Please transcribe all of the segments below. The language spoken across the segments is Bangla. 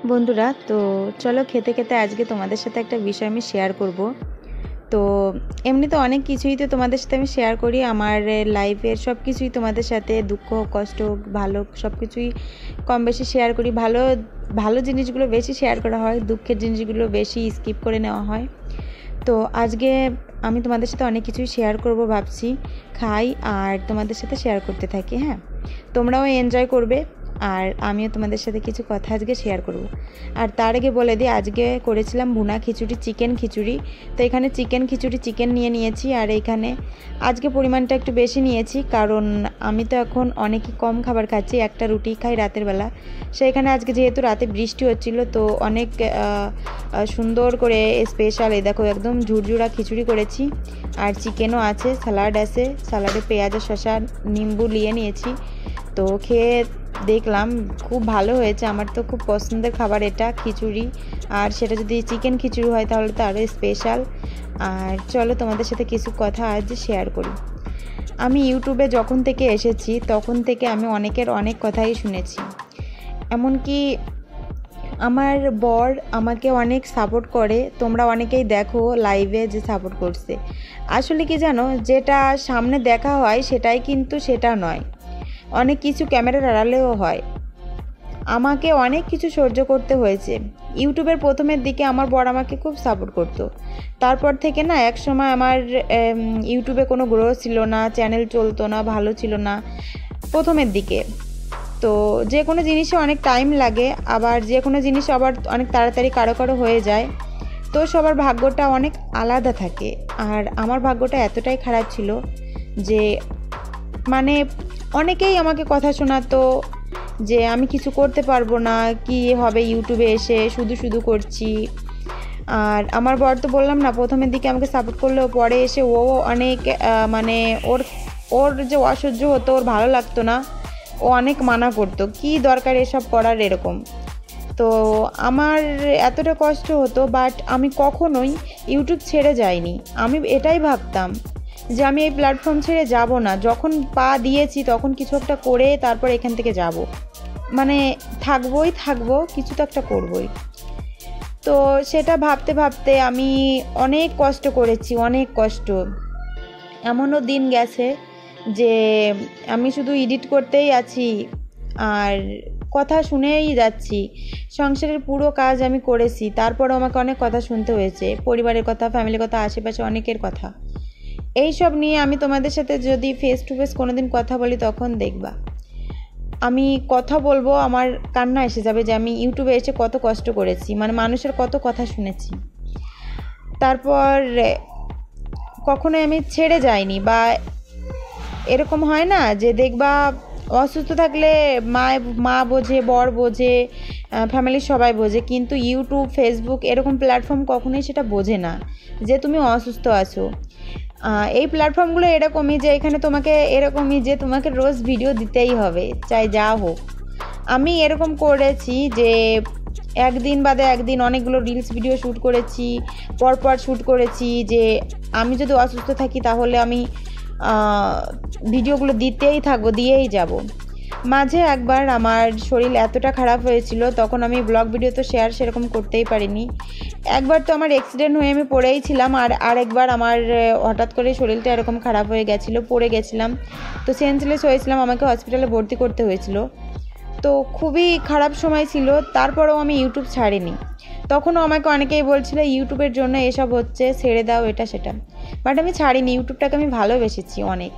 বন্ধুরা, তো চলো খেতে খেতে আজকে তোমাদের সাথে একটা বিষয় আমি শেয়ার করব। তো এমনি তো অনেক কিছুই তো তোমাদের সাথে আমি শেয়ার করি, আমার লাইফের সব কিছুই তোমাদের সাথে, দুঃখ কষ্ট ভালো সব কিছুই কম বেশি শেয়ার করি। ভালো ভালো জিনিসগুলো বেশি শেয়ার করা হয়, দুঃখের জিনিসগুলো বেশি স্কিপ করে নেওয়া হয়। তো আজকে আমি তোমাদের সাথে অনেক কিছুই শেয়ার করব ভাবছি, খাই আর তোমাদের সাথে শেয়ার করতে থাকি। হ্যাঁ, তোমরাও এনজয় করবে আর আমিও তোমাদের সাথে কিছু কথা আজকে শেয়ার করব। আর তার আগে বলে দিই, আজকে করেছিলাম ভুনা খিচুড়ি, চিকেন খিচুড়ি। তো এখানে চিকেন খিচুড়ি চিকেন নিয়েছি, আর এখানে আজকে পরিমাণটা একটু বেশি নিয়েছি, কারণ আমি তো এখন অনেকই কম খাবার খাচ্ছি, একটা রুটি খাই রাতের বেলা। সেখানে আজকে যেহেতু রাতে বৃষ্টি হচ্ছিল, তো অনেক সুন্দর করে স্পেশাল এই দেখো একদম ঝুরঝুরা খিচুড়ি করেছি। আর চিকেনও আছে, স্যালাড আছে, স্যালাডে পেঁয়াজ শসা নিম্বু নিয়েছি। তো খেয়ে দেখলাম খুব ভালো হয়েছে, আমার তো খুব পছন্দের খাবার এটা খিচুড়ি, আর সেটা যদি চিকেন খিচুড়ি হয় তাহলে তো আরও স্পেশাল। আর চলো তোমাদের সাথে কিছু কথা আজ শেয়ার করি। আমি ইউটিউবে যখন থেকে এসেছি তখন থেকে আমি অনেকের অনেক কথাই শুনেছি, এমনকি আমার বর আমাকে অনেক সাপোর্ট করে। তোমরা অনেকেই দেখো লাইভে যে সাপোর্ট করছে, আসলে কি জানো, যেটা সামনে দেখা হয় সেটাই কিন্তু সেটা নয়, অনেক কিছু ক্যামেরার আড়ালেও হয়। আমাকে অনেক কিছু সহ্য করতে হয়েছে। ইউটিউবের প্রথমের দিকে আমার বর আমাকে খুব সাপোর্ট করতো, তারপর থেকে না এক সময় আমার ইউটিউবে কোনো গ্রোথ ছিল না, চ্যানেল চলতো না, ভালো ছিল না প্রথমের দিকে। তো যে কোনো জিনিসে অনেক টাইম লাগে, আবার যে কোনো জিনিস আবার অনেক তাড়াতাড়ি কারো কারো হয়ে যায়। তো সবার ভাগ্যটা অনেক আলাদা থাকে, আর আমার ভাগ্যটা এতটাই খারাপ ছিল যে মানে অনেকেই আমাকে কথা শোনাতো যে আমি কিছু করতে পারবো না, কি হবে ইউটিউবে এসে শুধু শুধু করছি। আর আমার বর তো বললাম না, প্রথমের দিকে আমাকে সাপোর্ট করলেও পরে এসে ও অনেক মানে ওর ওর যে অসহ্য হতো, ওর ভালো লাগতো না, ও অনেক মানা করতো, কি দরকার এসব করার এরকম। তো আমার এতটা কষ্ট হতো, বাট আমি কখনোই ইউটিউব ছেড়ে যাইনি। আমি এটাই ভাবতাম যে আমি এই প্ল্যাটফর্ম ছেড়ে যাব না, যখন পা দিয়েছি তখন কিছু একটা করে তারপর এখান থেকে যাব, মানে থাকবো, কিছু তো একটা করবই। তো সেটা ভাবতে ভাবতে আমি অনেক কষ্ট করেছি, অনেক কষ্ট। এমনও দিন গেছে যে আমি শুধু এডিট করতেই আছি আর কথা শুনেই যাচ্ছি, সংসারের পুরো কাজ আমি করেছি, তারপরও আমাকে অনেক কথা শুনতে হয়েছে, পরিবারের কথা, ফ্যামিলির কথা, আশেপাশে অনেকের কথা। এই সব নিয়ে আমি তোমাদের সাথে যদি ফেস টু ফেস কোনোদিন কথা বলি তখন দেখবা আমি কথা বলবো, আমার কান্না এসে যাবে যে আমি ইউটিউবে এসে কত কষ্ট করেছি, মানে মানুষের কত কথা শুনেছি, তারপর কখনোই আমি ছেড়ে যাইনি। বা এরকম হয় না যে দেখবা অসুস্থ থাকলে মা বোঝে, বর বোঝে, ফ্যামিলির সবাই বোঝে, কিন্তু ইউটিউব, ফেসবুক এরকম প্ল্যাটফর্ম কখনোই সেটা বোঝে না যে তুমি অসুস্থ আছো। এই প্ল্যাটফর্মগুলো এরকমই যে এখানে তোমাকে এরকমই যে তোমাকে রোজ ভিডিও দিতেই হবে, চাই যা হোক। আমি এরকম করেছি যে একদিন বাদে একদিন অনেকগুলো রিলস ভিডিও শ্যুট করেছি, পরপর শ্যুট করেছি, যে আমি যদি অসুস্থ থাকি তাহলে আমি ভিডিওগুলো দিয়েই যাব। মাঝে একবার আমার শরীর এতটা খারাপ হয়েছিল, তখন আমি ব্লগ ভিডিও তো শেয়ার সেরকম করতেই পারিনি। একবার তো আমার অ্যাক্সিডেন্ট হয়ে আমি পড়েই ছিলাম, আর আরেকবার আমার হঠাৎ করে শরীরটা এরকম খারাপ হয়ে গেছিলো, পড়ে গেছিলাম, তো সেন্সলেস হয়েছিলাম, আমাকে হসপিটালে ভর্তি করতে হয়েছিল। তো খুবই খারাপ সময় ছিল, তারপরেও আমি ইউটিউব ছাড়িনি। তখনও আমাকে অনেকেই বলছিল ইউটিউবের জন্য এসব হচ্ছে, ছেড়ে দাও এটা সেটা, বাট আমি ছাড়িনি, ইউটিউবটাকে আমি ভালোবেসেছি অনেক।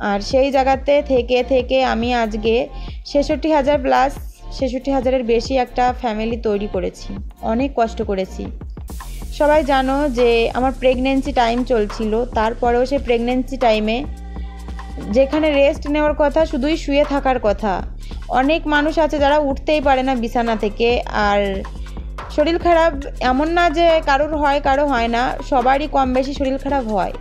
আর সেই জায়গাতে থেকে থেকে আমি আজকে 66,000 প্লাস, 66,000-এর বেশি একটা ফ্যামিলি তৈরি করেছি, অনেক কষ্ট করেছি। সবাই জানো যে আমার প্রেগনেন্সি টাইম চলছিল, তারপরেও সেই প্রেগনেন্সি টাইমে যেখানে রেস্ট নেওয়ার কথা, শুধুই শুয়ে থাকার কথা। অনেক মানুষ আছে যারা উঠতেই পারে না বিছানা থেকে। আর শরীর খারাপ এমন না যে কারোর হয় কারো হয় না, সবারই কম বেশি শরীর খারাপ হয়,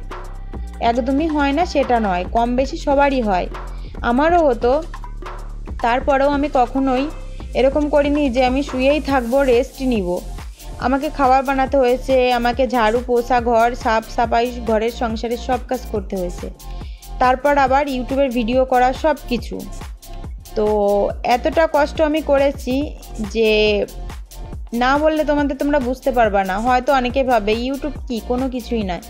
একদমই হয় না সেটা নয়, কম বেশি সবারই হয়, আমারও হতো। তারপরেও আমি কখনোই এরকম করিনি যে আমি শুয়েই থাকবো, রেস্ট নিব। আমাকে খাবার বানাতে হয়েছে, আমাকে ঝাড়ু পোছা, ঘর সাফ সাফাই, ঘরের সংসারের সব কাজ করতে হয়েছে, তারপর আবার ইউটিউবের ভিডিও করা, সব কিছু। তো এতটা কষ্ট আমি করেছি যে না বললে তোমরা বুঝতে পারবা না। হয়তো অনেকে ভাবে ইউটিউব কি, কোনো কিছুই নয়।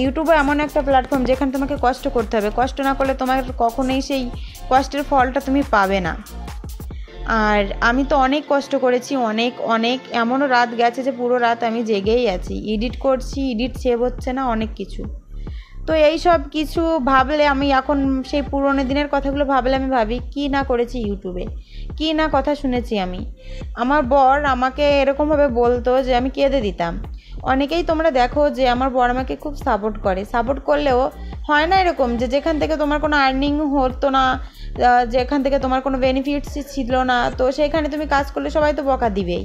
ইউটিউবে এমন একটা প্ল্যাটফর্ম যেখানে তোমাকে কষ্ট করতে হবে, কষ্ট না করলে তোমার কখনোই সেই কষ্টের ফলটা তুমি পাবে না। আর আমি তো অনেক কষ্ট করেছি, অনেক এমনও রাত গেছে যে পুরো রাত আমি জেগেই আছি, এডিট করছি, এডিট সেভ হচ্ছে না, অনেক কিছু। তো এই সব কিছু ভাবলে আমি এখন সেই পুরোনো দিনের কথাগুলো ভাবলে আমি ভাবি কী না করেছি ইউটিউবে, কী না কথা শুনেছি আমি। আমার বর আমাকে এরকমভাবে বলতো যে আমি কেঁদে দিতাম। অনেকেই তোমরা দেখো যে আমার বর আমাকে খুব সাপোর্ট করে, সাপোর্ট করলেও হয় না এরকম যে যেখান থেকে তোমার কোনো আর্নিং হতো না, যেখান থেকে তোমার কোনো বেনিফিটস ছিল না, তো সেইখানে তুমি কাজ করলে সবাই তো বকা দিবেই।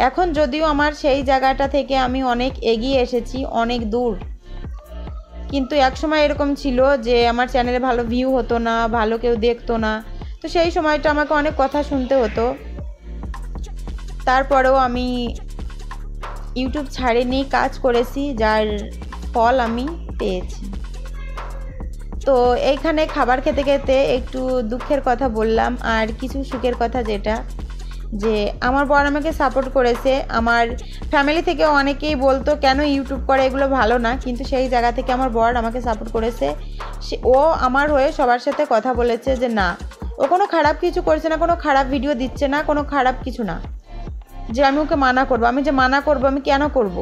এখন যদিও আমার সেই জায়গাটা থেকে আমি অনেক এগিয়ে এসেছি, অনেক দূর, কিন্তু একসময় এরকম ছিল যে আমার চ্যানেলে ভালো ভিউ হতো না, ভালো কেউ দেখতো না, তো সেই সময়টা আমাকে অনেক কথা শুনতে হতো। তারপরেও আমি ইউটিউব ছাড়িনি, কাজ করেছি, যার ফল আমি পেয়েছি। তো এইখানে খাবার খেতে খেতে একটু দুঃখের কথা বললাম, আর কিছু সুখের কথা, যেটা যে আমার বর আমাকে সাপোর্ট করেছে। আমার ফ্যামিলি থেকে অনেকেই বলতো কেন ইউটিউব করে, এগুলো ভালো না, কিন্তু সেই জায়গা থেকে আমার বর আমাকে সাপোর্ট করেছে। ও আমার হয়ে সবার সাথে কথা বলেছে যে না, ও কোনো খারাপ কিছু করছে না, কোনো খারাপ ভিডিও দিচ্ছে না, কোনো খারাপ কিছু না যে আমি ওকে মানা করবো। আমি যে মানা করবো, আমি কেন করব?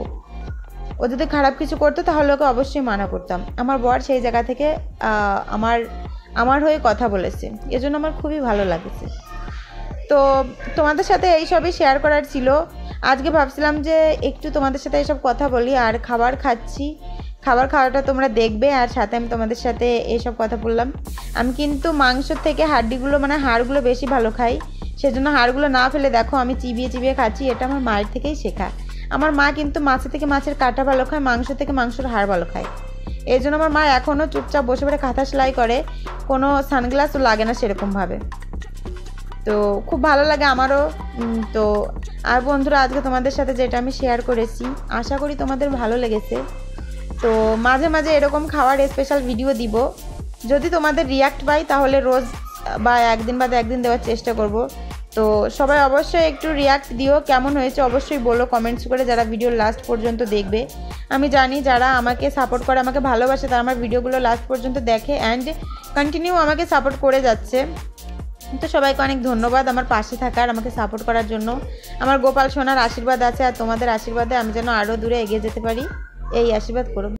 ও যদি খারাপ কিছু করতো তাহলে ওকে অবশ্যই মানা করতাম। আমার বর সেই জায়গা থেকে আমার হয়ে কথা বলেছে, এজন্য আমার খুবই ভালো লাগছে। তো তোমাদের সাথে এইসবই শেয়ার করার ছিল। আজকে ভাবছিলাম যে একটু তোমাদের সাথে এইসব কথা বলি, আর খাবার খাচ্ছি, খাবার খাওয়াটা তোমরা দেখবে, আর সাথে আমি তোমাদের সাথে এইসব কথা বললাম। আমি কিন্তু মাংসর থেকে হাড্ডিগুলো, মানে হাড়গুলো বেশি ভালো খাই, সেজন্য হাড়গুলো না ফেলে দেখো আমি চিবিয়ে চিবিয়ে খাচ্ছি। এটা আমার মায়ের থেকেই শেখা। আমার মা কিন্তু মাছের থেকে মাছের কাঁটা ভালো খায়, মাংস থেকে মাংসর হাড় ভালো খায়। এই জন্য আমার মা এখনও চুপচাপ বসে বসে কাঁথা সেলাই করে, কোনো সানগ্লাসও লাগে না সেরকমভাবে। তো খুব ভালো লাগে আমারও। তো আর বন্ধুরা, আজকে তোমাদের সাথে যেটা আমি শেয়ার করেছি, আশা করি তোমাদের ভালো লেগেছে। তো মাঝে মাঝে এরকম খাওয়ার স্পেশাল ভিডিও দিব, যদি তোমাদের রিয়াক্ট পাই তাহলে রোজ বা একদিন বাদে একদিন দেওয়ার চেষ্টা করব। তো সবাই অবশ্যই একটু রিয়াক্ট দিও, কেমন হয়েছে অবশ্যই বলো কমেন্টস করে, যারা ভিডিও লাস্ট পর্যন্ত দেখবে। আমি জানি যারা আমাকে সাপোর্ট করে, আমাকে ভালোবাসে, তারা আমার ভিডিওগুলো লাস্ট পর্যন্ত দেখে অ্যান্ড কন্টিনিউ আমাকে সাপোর্ট করে যাচ্ছে। তো সবাইকে অনেক ধন্যবাদ আমার পাশে থাকার, আমাকে সাপোর্ট করার জন্য। আমার গোপাল সোনার আশীর্বাদ আছে, আর তোমাদের আশীর্বাদে আমি যেন আরও দূরে এগিয়ে যেতে পারি, এই আশীর্বাদ করো।